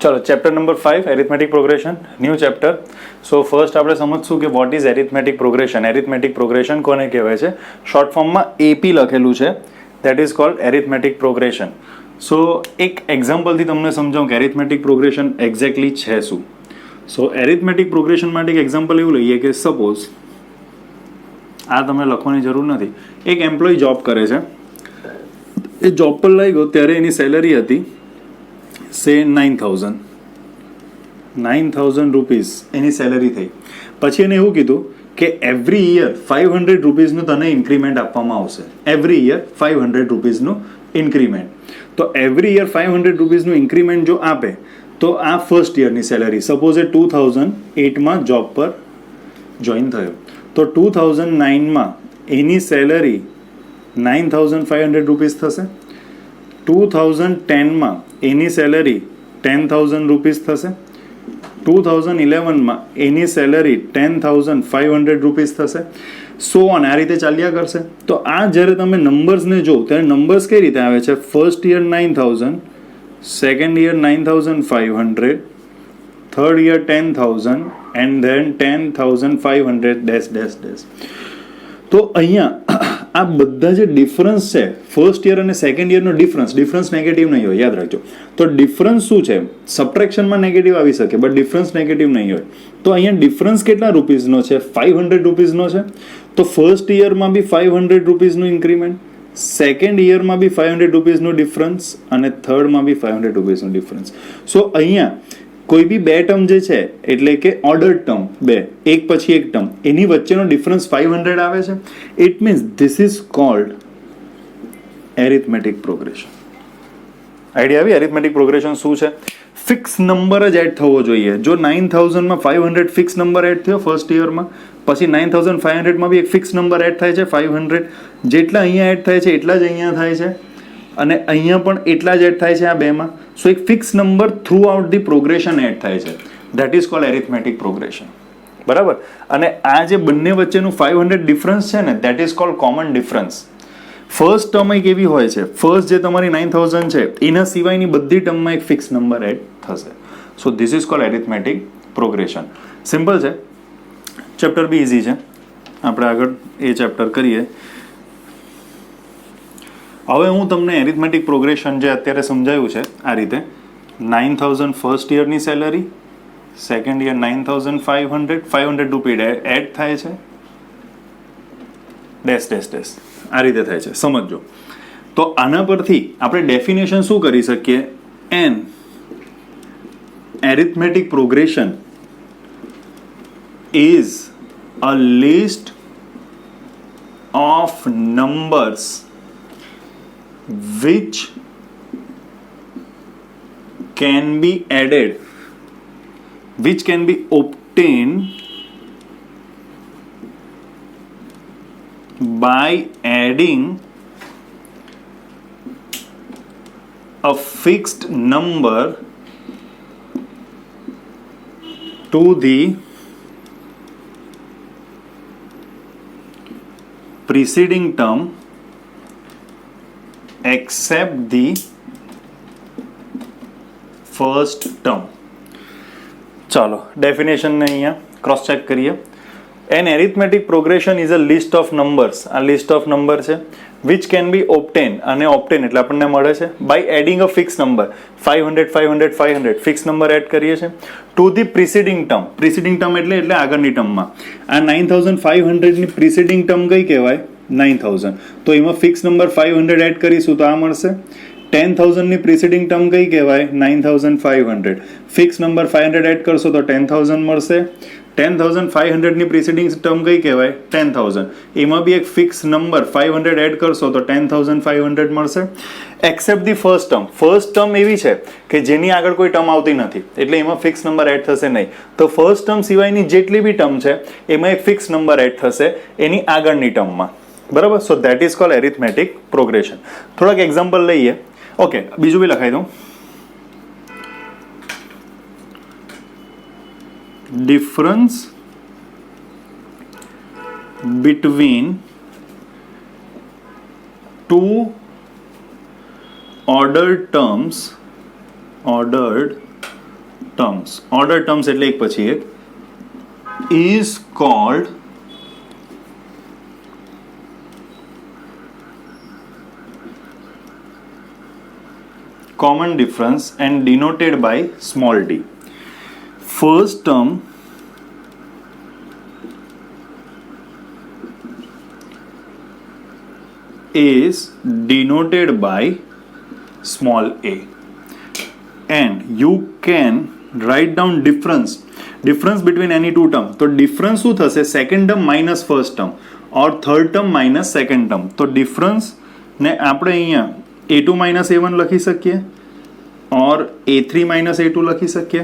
ચલો chapter number 5 arithmetic progression new chapter. So first આપણે સમજશું કે what is arithmetic progression. Arithmetic progression કોને કહેવાય છે? શોર્ટ ફોર્મમાં એપી લખેલું છે, that is called arithmetic progression. સો એક એક્ઝામ્પલથી તમને સમજાવું કે એરિથમેટિક પ્રોગ્રેશન એક્ઝેક્ટલી છે શું. સો એરિથમેટિક પ્રોગ્રેશન માટે એક એક્ઝામ્પલ એવું લઈએ કે સપોઝ આ તમે લખવાની જરૂર નથી. એક એમ્પ્લોય જોબ કરે છે, એ જોબ પર લાગ્યો ત્યારે એની સેલરી હતી સે 9,000 રૂપીઝ એની સેલરી થઈ. પછી એને એવું કીધું કે એવરી યર 500 રૂપીઝનું તને ઇન્ક્રીમેન્ટ આપવામાં આવશે. એવરી યર 500 રૂપીઝનું ઇન્ક્રીમેન્ટ. તો એવરી યર 500 રૂપીઝનું ઇન્ક્રીમેન્ટ જો આપે તો આ ફર્સ્ટ યરની સેલરી, સપોઝ એ 2008માં જોબ પર જોઈન થયો, તો 2009માં એની સેલરી 9,500 રૂપીઝ થશે. 2010માં એની સેલરી 10,000 રૂપીઝ થશે. 2011માં એની સેલરી 10,500 રૂપીઝ થશે. સો ઓન, આ રીતે ચાલ્યા કરશે. તો આ જ્યારે તમે નંબર્સને જો ત્યારે નંબર્સ કઈ રીતે આવે છે? First year 9,000, second year 9,500, third year 10,000 and then 10,500 dash dash dash. તો અહીંયા આ બધા જે ડિફરન્સ છે, ફર્સ્ટ યર અને સેકન્ડ યરનો ડિફરન્સ નેગેટિવ નહીં હોય, યાદ રાખજો. તો ડિફરન્સ શું છે? સબટ્રેક્શનમાં નેગેટિવ આવી શકે બટ ડિફરન્સ નેગેટિવ નહીં હોય. તો અહીંયા ડિફરન્સ કેટલા રૂપીઝનો છે? 500 રૂપીઝનો છે. તો ફર્સ્ટ યરમાં બી 500 રૂપીઝનું ઇન્ક્રીમેન્ટ, સેકન્ડ યરમાં બી 500 રૂપીઝનું ડિફરન્સ અને થર્ડમાં બી 500 રૂપીઝનું ડિફરન્સ. સો અહીંયા કોઈ બી બે ટર્મ જે છે એટલે કે ઓર્ડર્ડ ટર્મ, બે એક પછી એક ટર્મ, એની વચ્ચેનો ડિફરન્સ 500 આવે છે. It means this is called arithmetic progression. Idea આવી? એરિથમેટિક પ્રોગ્રેશન શું છે? ફિક્સ નંબર જ એડ થવો જોઈએ. જો 9,000માં 500 ફિક્સ નંબર એડ થયો ફર્સ્ટ યરમાં, પછી 9,500માં બી એક ફિક્સ નંબર એડ થાય છે 500. જેટલા અહીંયા એડ થાય છે એટલા જ અહીંયા થાય છે અને અહીંયા પણ એટલા જ એડ થાય છે આ બેમાં. સો એક fix number throughout the progression add થાય છે. That is called arithmetic progression. બરાબર? અને આ જે બંને વચ્ચેનું 500 ડિફરન્સ છે ને, that is cold common difference. First term એક એવી હોય છે, ફર્સ્ટ જે તમારી 9,000 છે એના સિવાયની બધી ટર્મમાં એક ફિક્સ નંબર એડ થશે. So this is called arithmetic progression. Simple છે, ચેપ્ટર બી ઇઝી છે. આપણે આગળ એ ચેપ્ટર કરીએ. હવે હું તમને એરિથમેટિક પ્રોગ્રેશન જે અત્યારે સમજાયું છે આ રીતે, 9,000 ફર્સ્ટ યરની સેલરી, સેકન્ડ યર 9,500, 500 રૂપી એડ થાય છે, ડેશ ડેશ ડેશ, આ રીતે થાય છે. સમજો. તો આના પરથી આપણે ડેફિનેશન શું કરી શકીએ? An arithmetic progression is a list of numbers which can be added, which can be obtained by adding a fixed number to the preceding term except the first term. ચાલો ડેફિનેશનને અહીંયા ક્રોસ ચેક કરીએ. An arithmetic progression is a list of numbers. આ list of number છે which can be obtain, અને obtain એટલે આપણને મળે છે by adding a fix number 500 500 500 fix number add કરીએ છીએ to the preceding term. Preceding term એટલે આગળની ટર્મમાં. આ 9,500ની પ્રિસીડિંગ ટર્મ કઈ કહેવાય? 9,000. તો એમાં ફિક્સ નંબર 500 એડ કરીશું તો આ મળશે. 10,000ની પ્રિસીડિંગ ટર્મ કઈ કહેવાય? 9,500. ફિક્સ નંબર 500 એડ કરશો તો 10,000 મળશે. 10,500ની પ્રિસીડિંગ ટર્મ કઈ કહેવાય? 10,000. એમાં બી એક ફિક્સ નંબર 500 એડ કરશો તો 10,500 મળશે. Accept the first term. First term એવી છે કે જેની આગળ કોઈ ટર્મ આવતી નથી એટલે એમાં ફિક્સ નંબર એડ થશે નહીં. તો ફર્સ્ટ ટર્મ સિવાયની જેટલી બી ટર્મ છે એમાં એક ફિક્સ નંબર એડ થશે એની આગળની ટર્મમાં. બરાબર? So that is called arithmetic progression. થોડાક એક્ઝામ્પલ લઈએ. ઓકે, બીજું બી લખાઈ દઉં. Difference between two ordered terms, order terms એટલે એક પછી એક, is called common difference and denoted by small d. First term is denoted by small a, and you can write down difference between any two term. તો difference શું થશે? Second term minus first term or third term minus second term. તો difference ને આપણે અહીંયા a2 minus a1 લખી શકીએ ઓર a3 minus a2 લખી શકીએ.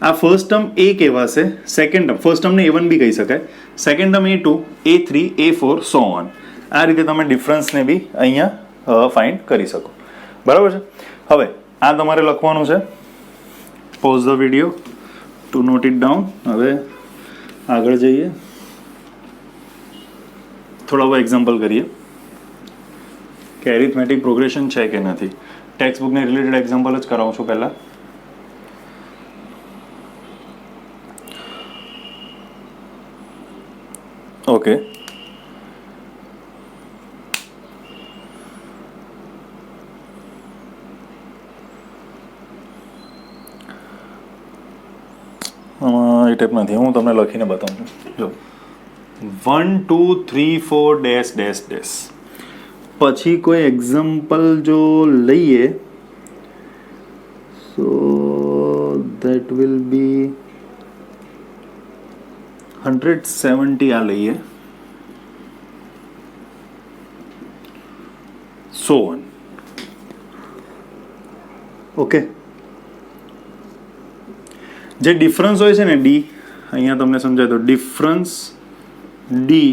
આ ફર્સ્ટ ટર્મ a કહેવાશે, સેકન્ડ ટર્મ ફર્સ્ટ ટર્મને a1 બી કહી શકાય, second term a2, a3, a4 so on. આ રીતે તમે ડિફરન્સને બી અહીંયા ફાઇન્ડ કરી શકો. બરાબર છે. હવે આ તમારે લખવાનું છે. Pause the video to note it down. હવે આગળ જઈએ, થોડા હવે એક્ઝામ્પલ કરીએ કે એરિથમેટિક પ્રોગ્રેશન છે કે નથી. ટેક્સ્ટ બુકને રિલેટેડ એક્ઝામ્પલ જ કરાવું છું પહેલાં. ઓકે, એ ટાઈપ નથી, હું તમને લખીને બતાવું છું. જો 1 2 3 4 ડેશ ડેશ ડેશ, પછી કોઈ એક્ઝામ્પલ જો લઈએ સો દેટ વિલ બી 170. આ લઈએ સો ઓન. ઓકે, જે ડિફરન્સ હોય છે ને ડી, અહીંયા તમને સમજાય તો difference D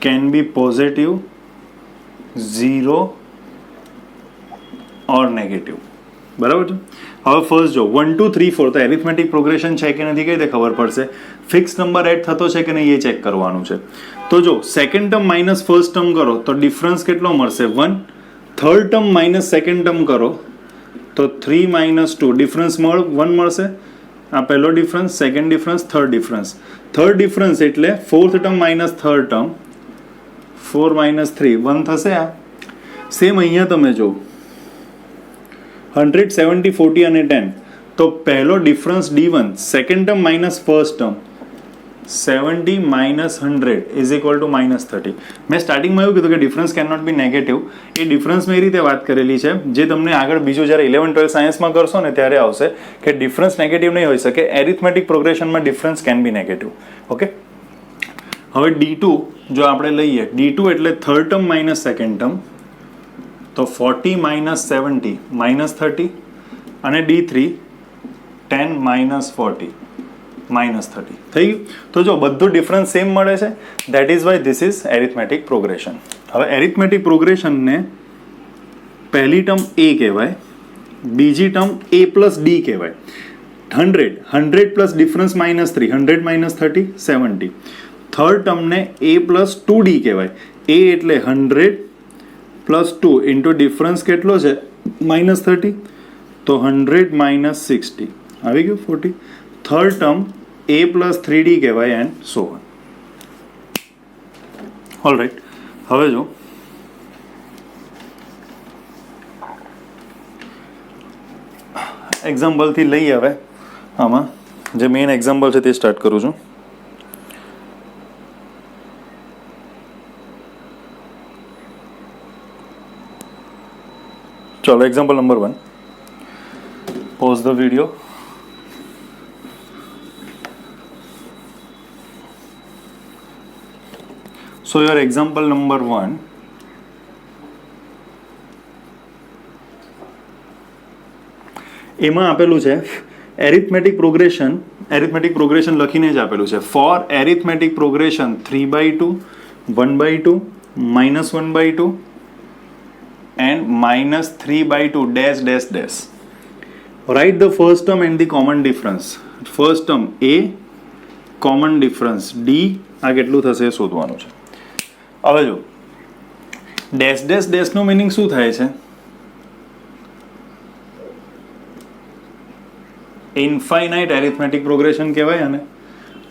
can be positive, 0 or negative. બરાબર છે. હવે ફર્સ્ટ જો 1 2 3 4 તો એરિથમેટિક પ્રોગ્રેશન છે કે નથી કઈ રીતે ખબર પડશે? ફિક્સ નંબર એડ થતો છે કે નહીં એ ચેક કરવાનું છે. તો જો second term minus first term કરો તો ડિફરન્સ કેટલો મળશે? 1. Third term minus second term કરો તો 3 માઇનસ 2, ડિફરન્સ 1 મળશે. આ પહેલો difference, second difference, third difference. Third difference એટલે fourth term minus third term, 4 minus 3 1 થશે. આ સેમ અહીંયા તમે જો 100 70 40 અને 10, તો પહેલો difference D1, second term minus first term, 70 minus 100 is equal to minus 30. મેં સ્ટાર્ટિંગમાં એવું કીધું કે difference can not be negative. એ ડિફરન્સ મેં એ રીતે વાત કરેલી છે જે તમને આગળ બીજું જ્યારે 11 12 સાયન્સમાં કરશો ને ત્યારે આવશે કે ડિફરન્સ નેગેટિવ નહીં હોઈ શકે. એરિથમેટિક પ્રોગ્રેશનમાં difference can be negative. Okay, હવે D2 જો આપણે લઈએ, D2 એટલે third term minus second term, તો 40 માઇનસ 70 માઇનસ 30, અને D3 10 માઇનસ 40 માઇનસ 30 થઈ ગયું. તો જો બધું ડિફરન્સ સેમ મળે છે. That is why this is arithmetic progression. હવે એરિથમેટિક પ્રોગ્રેશનને પહેલી ટર્મ A કહેવાય, બીજી ટર્મ A પ્લસ D કહેવાય. 100 plus difference minus 3, 100 minus 30 70. Third ટર્મને A પ્લસ 2D કહેવાય. A એટલે 100 પ્લસ 2 ઇન્ટુ ડિફરન્સ કેટલો છે? માઇનસ 30, તો 100 માઇનસ 60 આવી ગયું 40. Third term A plus 3D કહેવાય and so on. All right. હવે જો એક્ઝામ્પલથી લઈએ. હવે આમાં જે મેઇન એક્ઝામ્પલ છે તે સ્ટાર્ટ કરું છું. ચલો, example number 1. Pause the video. So your example number 1, એમાં આપેલું છે એરિથમેટિક પ્રોગ્રેશન. એરિથમેટિક પ્રોગ્રેશન લખીને જ આપેલું છે. For arithmetic progression 3/2, 1/2, -1/2 and -3/2 dash dash dash. Write the first term and the common difference. First term A, common difference D. આ કેટલું થશે શોધવાનું છે. હવે જો ડેશ ડેશ ડેશ નો મીનિંગ શું થાય છે? ઇન્ફાઇનાઇટ એરિથમેટિક પ્રોગ્રેશન કહેવાય આને.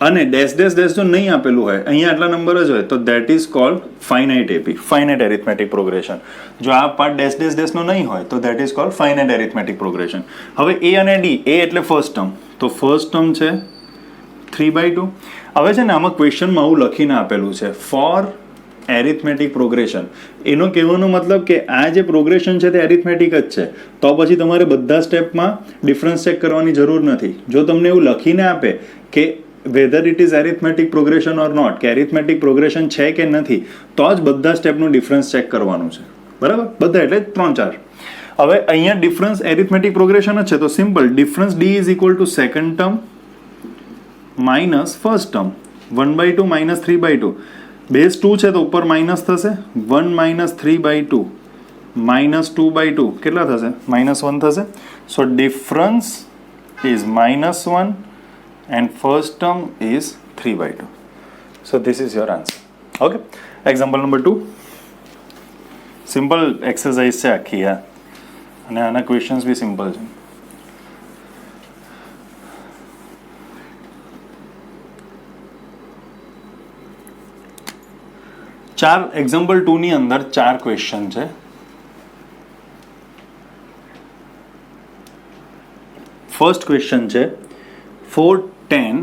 અને ડેશ ડેશ ડેશ જો નહીં આપેલું હોય, અહીંયા આટલા નંબર જ હોય, તો that is called finite AP, finite arithmetic progression. જો આ પાર્ટ ડેશ ડેશ ડેશનો નહીં હોય તો that is called finite arithmetic progression. હવે એ અને ડી, એ એટલે ફર્સ્ટ ટર્મ, તો ફર્સ્ટ ટર્મ છે 3/2. હવે છે ને આમાં ક્વેશ્ચનમાં આવું લખીને આપેલું છે ફોર એરિથમેટિક પ્રોગ્રેશન. એનો કહેવાનો મતલબ કે આ જે પ્રોગ્રેશન છે તે એરિથમેટિક જ છે, તો પછી તમારે બધા સ્ટેપમાં ડિફરન્સ ચેક કરવાની જરૂર નથી. જો તમને એવું લખીને આપે કે whether it is arithmetic progression or not, કે એરિથમેટિક પ્રોગ્રેશન છે કે નથી, તો જ બધા સ્ટેપનું ડિફરન્સ ચેક કરવાનું છે. બરાબર, બધા એટલે 3-4. હવે અહીંયા ડિફરન્સ એરિથમેટિક પ્રોગ્રેશન જ છે, તો simple difference D is equal to second term minus first term. 1/2 minus 3/2. Base 2 છે તો ઉપર માઇનસ થશે. 1 માઇનસ 3/2 માઇનસ 2/2 કેટલા થશે? -1 થશે. સો difference is -1 and first term is 3/2. So this is your answer. Okay. Example number 2. Simple exercise છે આખી આ, અને આના questions બી simple છે. example 2 ની અંદર 4 question છે. First question છે 4, 10,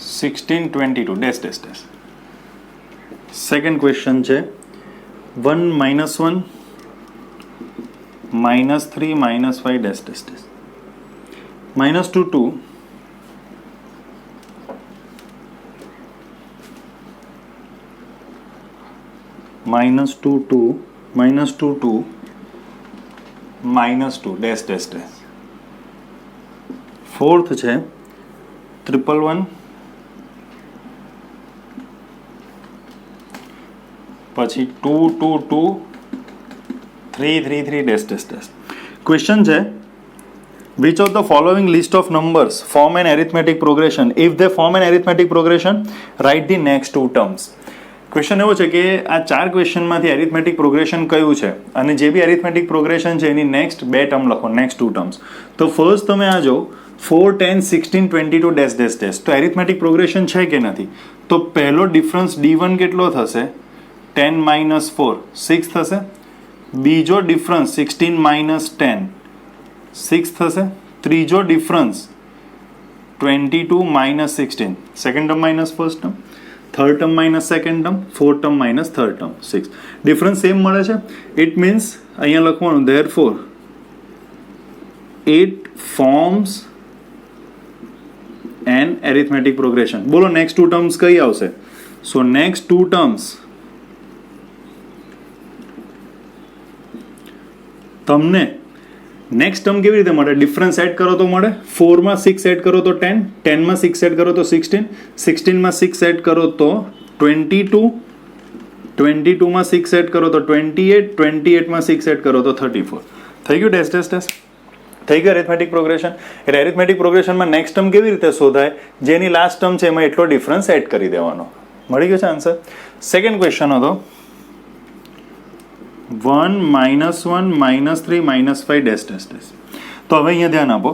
16, 22 dash dash dash. Second question છે 1 minus 1 minus 3 minus 5 dash dash dash. -2 2 -2 2 -2 2 -2 dash dash dash. Fourth છે 111 પછી 2 2 2 3 3 3 ડેશ ડેશ ડેશ. ક્વેશ્ચન છે which of the following list of numbers form an arithmetic progression? If they form an arithmetic progression, write the next two terms. Question એવો છે કે આ 4 ક્વેશ્ચનમાંથી arithmetic progression કયું છે, અને જે બી એરિથમેટિક પ્રોગ્રેશન છે એની નેક્સ્ટ 2 ટર્મ લખો, નેક્સ્ટ 2 ટર્મ્સ. તો ફર્સ્ટ તમે આ જો 4 10 16 22 ડેશ ડેશ ડેશ, તો એરિથમેટિક પ્રોગ્રેશન છે કે નથી? તો પહેલો ડિફરન્સ D1 કેટલો થશે? 10 - 4 6 થશે. બીજો ડિફરન્સ 16 - 10 6 થશે. ત્રીજો difference 22 - 16 second term minus first term, third term minus second term, fourth term minus third term 6. Difference same મળે છે. ઇટ મીન્સ અહીંયા લખવાનું therefore it forms an arithmetic progression. બોલો નેક્સ્ટ 2 ટર્મ્સ કઈ આવશે? સો નેક્સ્ટ 2 ટર્મ્સ તમને next term કેવી રીતે મળે? ડિફરન્સ એડ કરો તો મળે. 4 માં 6 એડ કરો તો 10, 10 માં 6 એડ કરો તો 16, 16 માં 6 એડ કરો તો 22, 22 માં 6 એડ કરો તો 28, 28 માં 6 એડ કરો તો 34. થઈ ગયું ડેશ ડેશ ડેશ, થઈ ગયું એરિથમેટિક પ્રોગ્રેશન. એટલે એરિથમેટિક પ્રોગ્રેશનમાં નેક્સ્ટ ટર્મ કેવી રીતે શોધાય? જેની લાસ્ટ ટર્મ છે એમાં એટલો ડિફરન્સ એડ કરી દેવાનો. મળી ગયો છે આન્સર. સેકન્ડ ક્વેશ્ચન હતો 1 - 1 -3 -5 ડેશ ડેશ ડેશ. તો હવે અહીંયા ધ્યાન આપો,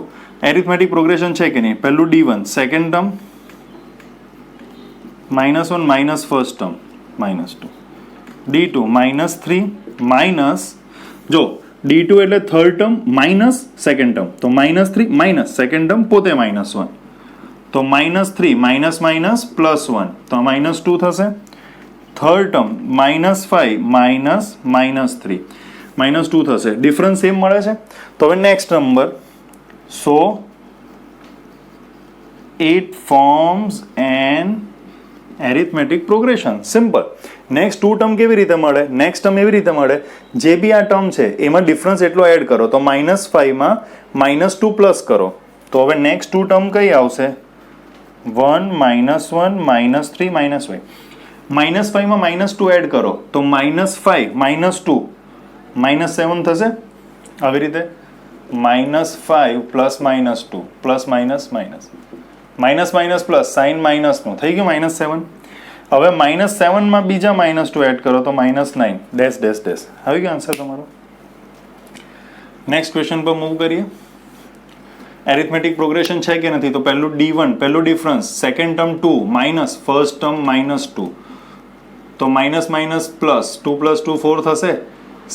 એરિથમેટિક પ્રોગ્રેશન છે કે નહીં? પહેલું D1 second term -1 minus first term -2, D2 -3 minus, જો D2 એટલે third term minus second term, તો -3 માઇનસ સેકન્ડ ટર્મ પોતે -1, તો -3 માઇનસ માઇનસ +1, તો -2 થશે. થર્ડ ટર્મ -5 માઇનસ -3 -2 થશે. ડિફરન્સ સેમ મળે છે. તો હવે next number, so it forms an arithmetic progression. Simple. Next 2 term કેવી રીતે મળે? નેક્સ્ટ ટર્મ એવી રીતે મળે, જે બી આ ટર્મ છે એમાં ડિફરન્સ એટલો એડ કરો, તો -5 માં -2 પ્લસ કરો. તો હવે નેક્સ્ટ 2 ટર્મ કઈ આવશે? 1 - 1 -3 -5. -5 માં -2 એડ કરો તો -5 -2 -7 થશે. આવી રીતે -5 plus -2 plus minus minus minus minus plus sign માઇનસનું થઈ ગયું -7. હવે -7 માં બીજા -2 એડ કરો તો -9 ડેશ ડેશ ડેશ. આવી ગયો આન્સર તમારો. નેક્સ્ટ ક્વેશ્ચન પર મૂવ કરીએ. એરિથમેટિક પ્રોગ્રેશન છે કે નથી? તો પહેલું D1 પહેલું difference, second term 2 minus first term -2, તો માઇનસ માઇનસ પ્લસ 2 + 2 4 થશે.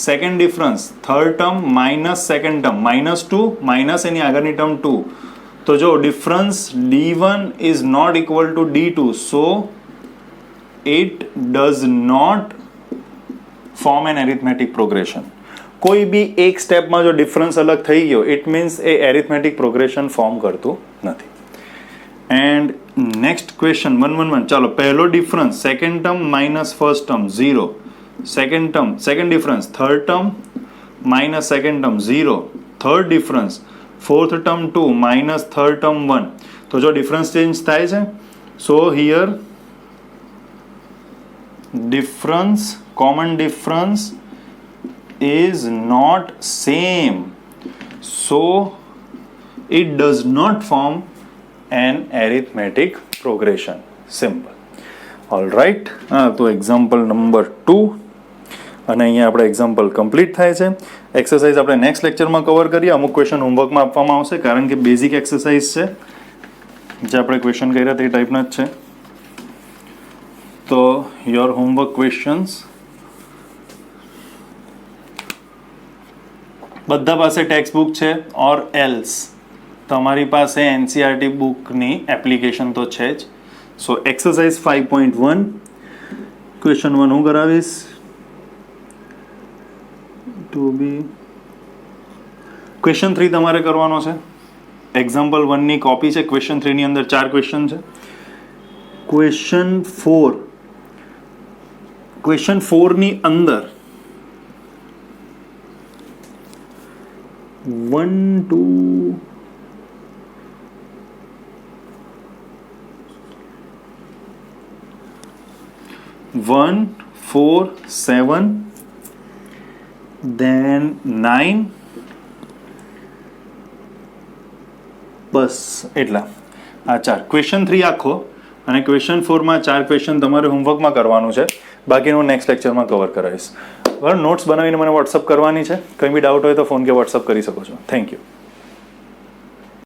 Second difference third term minus second term -2 minus એની આગળની ટર્મ 2. તો જો difference D1 is not equal to D2, so it does not form an arithmetic progression. કોઈ બી એક સ્ટેપમાં જો ડિફરન્સ અલગ થઈ ગયો ઇટ મીન્સ એ એરિથમેટિક પ્રોગ્રેશન ફોર્મ કરતું નથી. And next question 111. ચાલો, પહેલો difference second term minus first term 0, second difference third term minus second term 0, third difference fourth term 2 minus third term 1. તો જો ડિફરન્સ ચેન્જ થાય છે, સો here difference, common difference is not same, so it does not form an arithmetic progression. Simple. All right, તો example number 2 અને અહીંયા આપણે example complete થાય છે. એક્સરસાઇઝ આપણે નેક્સ્ટ લેક્ચરમાં કવર કરીએ. અમુક ક્વેશ્ચન હોમવર્કમાં આપવામાં આવશે કારણ કે બેઝિક એક્સરસાઇઝ છે, જે આપણે ક્વેશ્ચન કર્યા તે ટાઈપના જ છે. તો યોર હોમવર્ક ક્વેશ્ચન્સ બધા પાસે ટેક્સ્ટ બુક છે ઓર એલ્સ તમારી પાસે એનસીઆરટી બુકની એપ્લિકેશન તો છે જ. સો એક્સરસાઇઝ 5.1 ક્વેશ્ચન 1 હું કરાવીશ. ટુ બી ક્વેશ્ચન 3 તમારે કરવાનો છે. એક્ઝામ્પલ 1ની કોપી છે. ક્વેશ્ચન 3ની અંદર 4 ક્વેશ્ચન છે. ક્વેશ્ચન 4ની અંદર 1 2 1 4 7 then 9 બસ એટલા. આ 4 ક્વેશ્ચન 3 આખો અને ક્વેશ્ચન 4માં 4 ક્વેશ્ચન તમારે હોમવર્કમાં કરવાનું છે. બાકીનું નેક્સ્ટ લેક્ચરમાં કવર કરાવીશ. બરાબર, નોટ્સ બનાવીને મને વોટ્સઅપ કરવાની છે. કંઈ બી ડાઉટ હોય તો ફોન કે વોટ્સઅપ કરી શકો છો. Thank you.